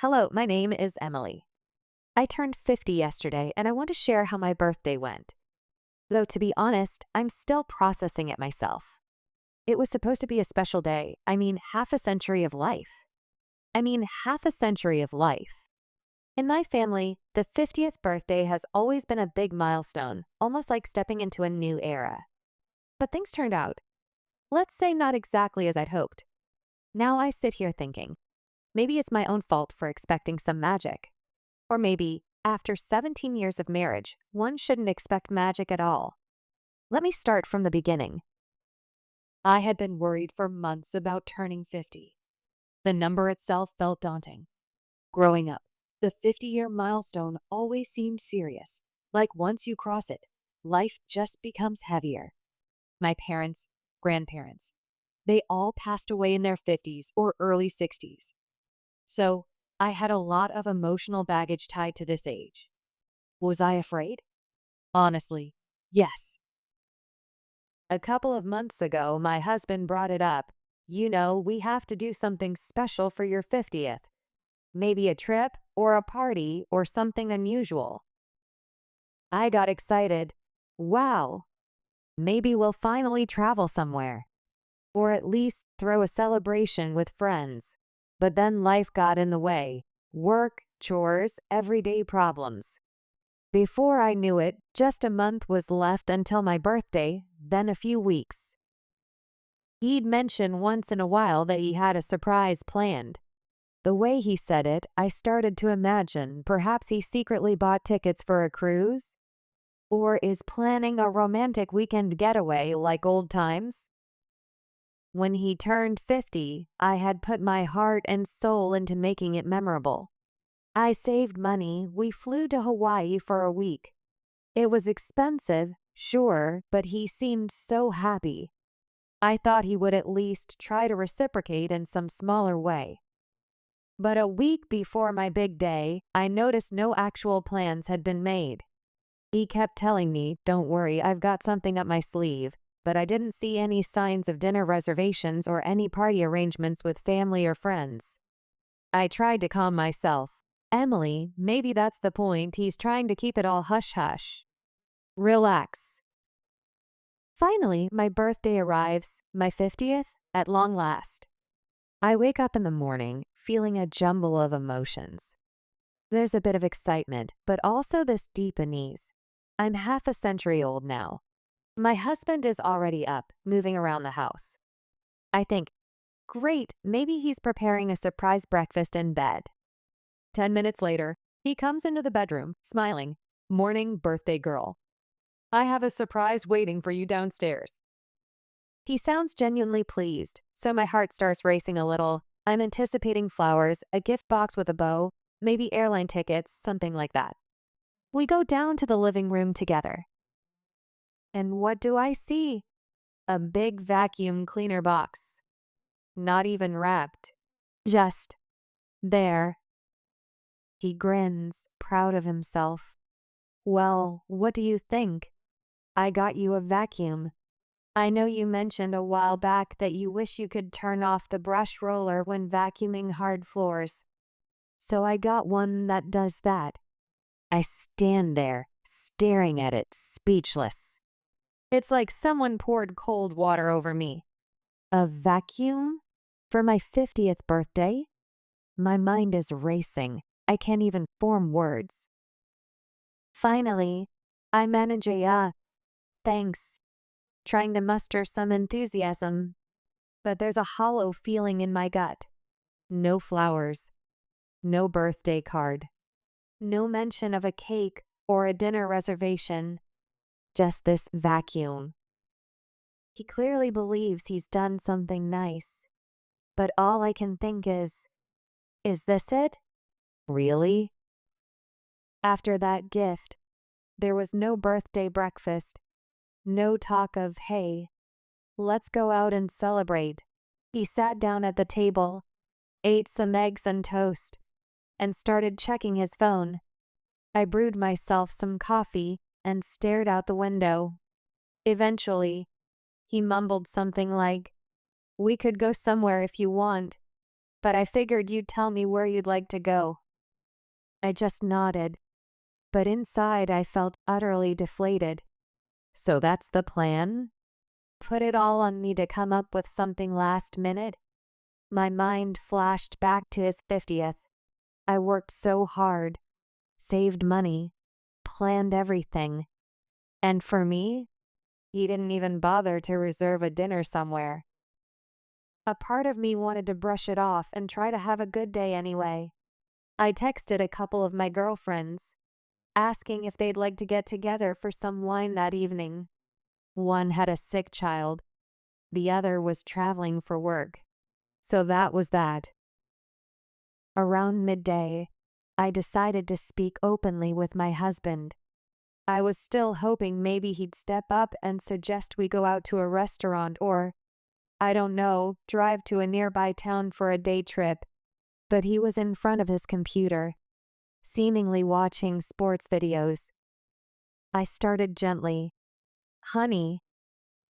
Hello, my name is Emily. I turned 50 yesterday and I want to share how my birthday went. Though to be honest, I'm still processing it myself. It was supposed to be a special day. Half a century of life. Half a century of life. In my family, the 50th birthday has always been a big milestone, almost like stepping into a new era. But things turned out, let's say, not exactly as I'd hoped. Now I sit here thinking, maybe it's my own fault for expecting some magic. Or maybe, after 17 years of marriage, one shouldn't expect magic at all. Let me start from the beginning. I had been worried for months about turning 50. The number itself felt daunting. Growing up, the 50-year milestone always seemed serious, like once you cross it, life just becomes heavier. My parents, grandparents, they all passed away in their 50s or early 60s. So, I had a lot of emotional baggage tied to this age. Was I afraid? Honestly, yes. A couple of months ago, my husband brought it up. We have to do something special for your 50th. Maybe a trip or a party or something unusual. I got excited. Wow, maybe we'll finally travel somewhere. Or at least throw a celebration with friends. But then life got in the way. Work, chores, everyday problems. Before I knew it, just a month was left until my birthday, then a few weeks. He'd mention once in a while that he had a surprise planned. The way he said it, I started to imagine perhaps he secretly bought tickets for a cruise? Or is planning a romantic weekend getaway like old times? When he turned 50, I had put my heart and soul into making it memorable. I saved money. We flew to Hawaii for a week. It was expensive, sure, but he seemed so happy. I thought he would at least try to reciprocate in some smaller way. But a week before my big day, I noticed no actual plans had been made. He kept telling me, "Don't worry, I've got something up my sleeve." But I didn't see any signs of dinner reservations or any party arrangements with family or friends. I tried to calm myself. Emily, maybe that's the point. He's trying to keep it all hush-hush. Relax. Finally, my birthday arrives, my 50th, at long last. I wake up in the morning, feeling a jumble of emotions. There's a bit of excitement, but also this deep unease. I'm half a century old now. My husband is already up, moving around the house. I think, great, maybe he's preparing a surprise breakfast in bed. 10 minutes later, he comes into the bedroom, smiling. "Morning, birthday girl. I have a surprise waiting for you downstairs." He sounds genuinely pleased, so my heart starts racing a little. I'm anticipating flowers, a gift box with a bow, maybe airline tickets, something like that. We go down to the living room together. And what do I see? A big vacuum cleaner box. Not even wrapped. Just there. He grins, proud of himself. "Well, what do you think? I got you a vacuum. I know you mentioned a while back that you wish you could turn off the brush roller when vacuuming hard floors. So I got one that does that." I stand there, staring at it, speechless. It's like someone poured cold water over me. A vacuum? For my 50th birthday? My mind is racing. I can't even form words. Finally, I manage a thanks, trying to muster some enthusiasm. But there's a hollow feeling in my gut. No flowers. No birthday card. No mention of a cake or a dinner reservation. Just this vacuum. He clearly believes he's done something nice. But all I can think is this it? Really? After that gift, there was no birthday breakfast. No talk of, "Hey, let's go out and celebrate." He sat down at the table, ate some eggs and toast, and started checking his phone. I brewed myself some coffee and stared out the window. Eventually, he mumbled something like, "We could go somewhere if you want." but I figured you'd tell me where you'd like to go. I just nodded, but inside I felt utterly deflated. So that's the plan? Put it all on me to come up with something last minute? My mind flashed back to his 50th. I worked so hard, saved money, planned everything. And for me, he didn't even bother to reserve a dinner somewhere. A part of me wanted to brush it off and try to have a good day anyway. I texted a couple of my girlfriends, asking if they'd like to get together for some wine that evening. One had a sick child. The other was traveling for work. So that was that. Around midday, I decided to speak openly with my husband. I was still hoping maybe he'd step up and suggest we go out to a restaurant or, I don't know, drive to a nearby town for a day trip. But he was in front of his computer, seemingly watching sports videos. I started gently. Honey,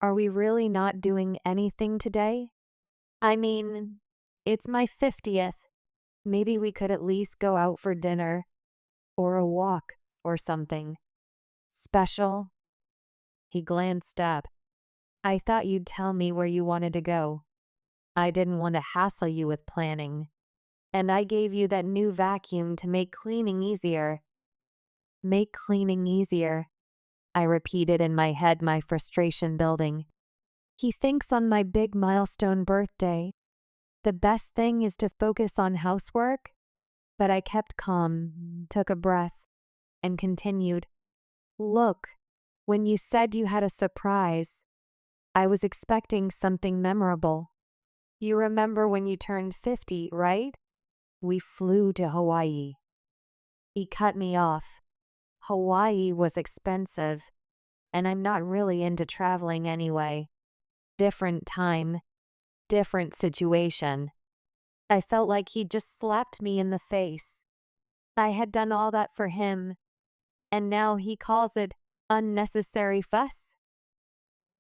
are we really not doing anything today? I mean, it's my 50th. Maybe we could at least go out for dinner, or a walk, or something. Special? He glanced up. I thought you'd tell me where you wanted to go. I didn't want to hassle you with planning. And I gave you that new vacuum to make cleaning easier. Make cleaning easier. I repeated in my head, my frustration building. He thinks on my big milestone birthday, the best thing is to focus on housework? But I kept calm, took a breath, and continued. Look, when you said you had a surprise, I was expecting something memorable. You remember when you turned 50, right? We flew to Hawaii. He cut me off. Hawaii was expensive, and I'm not really into traveling anyway. Different time, different situation. I felt like he'd just slapped me in the face. I had done all that for him, and now he calls it unnecessary fuss.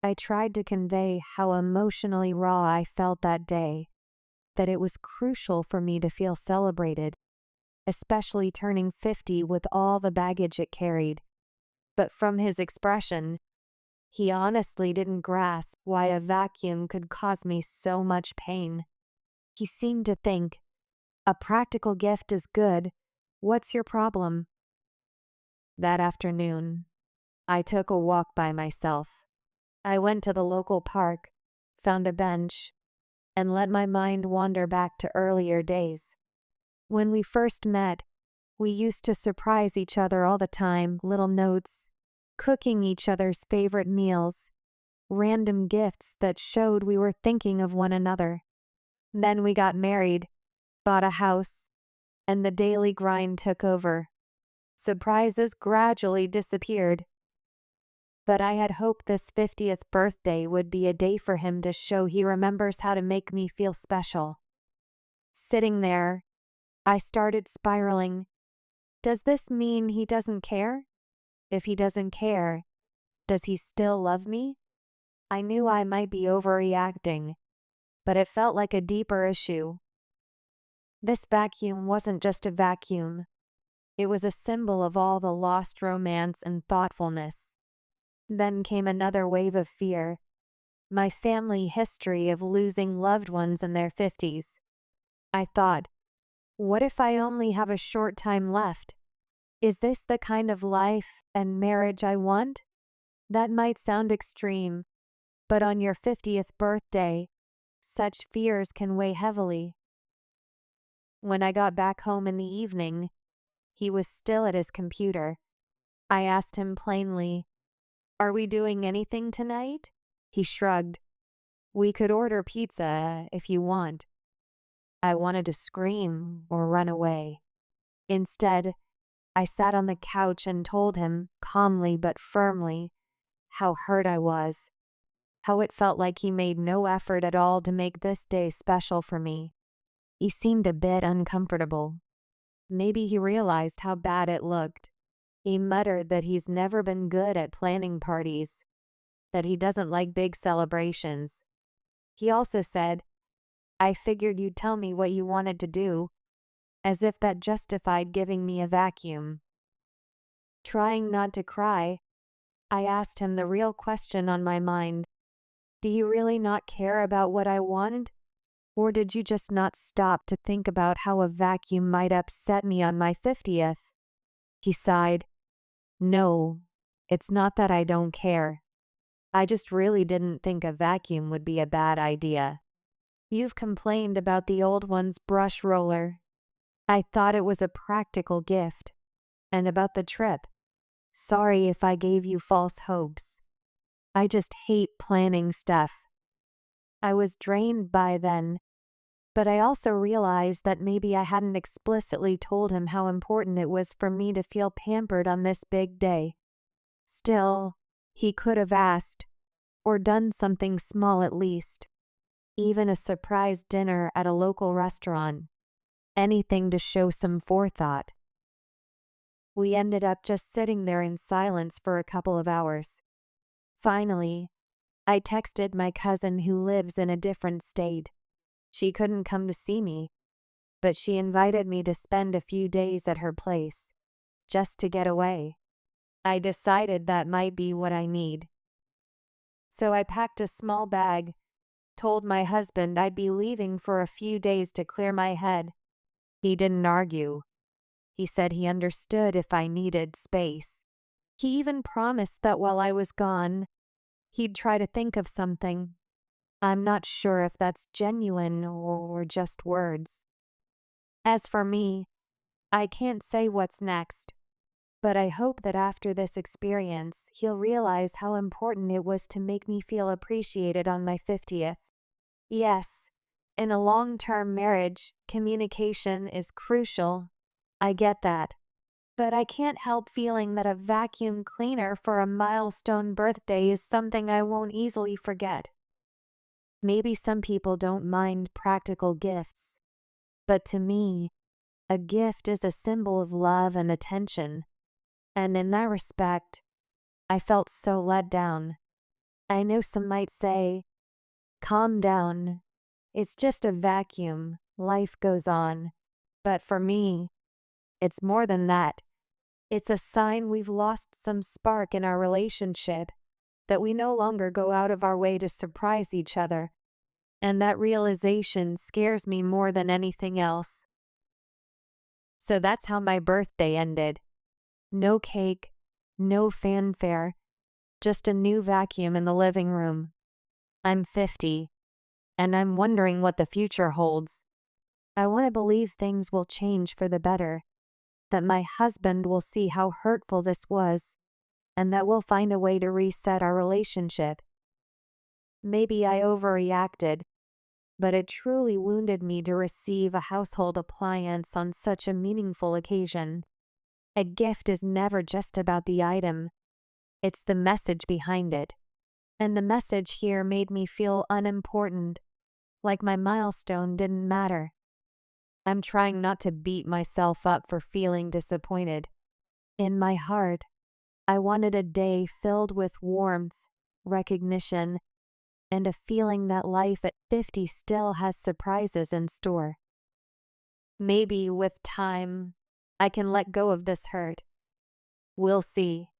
I tried to convey how emotionally raw I felt that day, that it was crucial for me to feel celebrated, especially turning 50 with all the baggage it carried. But from his expression, he honestly didn't grasp why a vacuum could cause me so much pain. He seemed to think, a practical gift is good. What's your problem? That afternoon, I took a walk by myself. I went to the local park, found a bench, and let my mind wander back to earlier days. When we first met, we used to surprise each other all the time, little notes, cooking each other's favorite meals, random gifts that showed we were thinking of one another. Then we got married, bought a house, and the daily grind took over. Surprises gradually disappeared. But I had hoped this 50th birthday would be a day for him to show he remembers how to make me feel special. Sitting there, I started spiraling. Does this mean he doesn't care? If he doesn't care, does he still love me? I knew I might be overreacting, but it felt like a deeper issue. This vacuum wasn't just a vacuum. It was a symbol of all the lost romance and thoughtfulness. Then came another wave of fear. My family history of losing loved ones in their 50s. I thought, what if I only have a short time left? Is this the kind of life and marriage I want? That might sound extreme, but on your 50th birthday, such fears can weigh heavily. When I got back home in the evening, he was still at his computer. I asked him plainly, "Are we doing anything tonight?" He shrugged. "We could order pizza if you want." I wanted to scream or run away. Instead, I sat on the couch and told him, calmly but firmly, how hurt I was, how it felt like he made no effort at all to make this day special for me. He seemed a bit uncomfortable. Maybe he realized how bad it looked. He muttered that he's never been good at planning parties, that he doesn't like big celebrations. He also said, I figured you'd tell me what you wanted to do, as if that justified giving me a vacuum. Trying not to cry, I asked him the real question on my mind. Do you really not care about what I wanted? Or did you just not stop to think about how a vacuum might upset me on my 50th? He sighed. No, it's not that I don't care. I just really didn't think a vacuum would be a bad idea. You've complained about the old one's brush roller. I thought it was a practical gift. And about the trip. Sorry if I gave you false hopes. I just hate planning stuff. I was drained by then, but I also realized that maybe I hadn't explicitly told him how important it was for me to feel pampered on this big day. Still, he could have asked, or done something small at least. Even a surprise dinner at a local restaurant. Anything to show some forethought. We ended up just sitting there in silence for a couple of hours. Finally, I texted my cousin who lives in a different state. She couldn't come to see me, but she invited me to spend a few days at her place, just to get away. I decided that might be what I need. So I packed a small bag, told my husband I'd be leaving for a few days to clear my head. He didn't argue. He said he understood if I needed space. He even promised that while I was gone, he'd try to think of something. I'm not sure if that's genuine or just words. As for me, I can't say what's next, but I hope that after this experience, he'll realize how important it was to make me feel appreciated on my 50th. Yes, in a long-term marriage, communication is crucial. I get that. But I can't help feeling that a vacuum cleaner for a milestone birthday is something I won't easily forget. Maybe some people don't mind practical gifts, but to me, a gift is a symbol of love and attention. And in that respect, I felt so let down. I know some might say, calm down. It's just a vacuum. Life goes on. But for me, it's more than that. It's a sign we've lost some spark in our relationship, that we no longer go out of our way to surprise each other. And that realization scares me more than anything else. So that's how my birthday ended. No cake, no fanfare, just a new vacuum in the living room. I'm 50, and I'm wondering what the future holds. I want to believe things will change for the better, that my husband will see how hurtful this was, and that we'll find a way to reset our relationship. Maybe I overreacted, but it truly wounded me to receive a household appliance on such a meaningful occasion. A gift is never just about the item, it's the message behind it. And the message here made me feel unimportant, like my milestone didn't matter. I'm trying not to beat myself up for feeling disappointed. In my heart, I wanted a day filled with warmth, recognition, and a feeling that life at 50 still has surprises in store. Maybe with time, I can let go of this hurt. We'll see.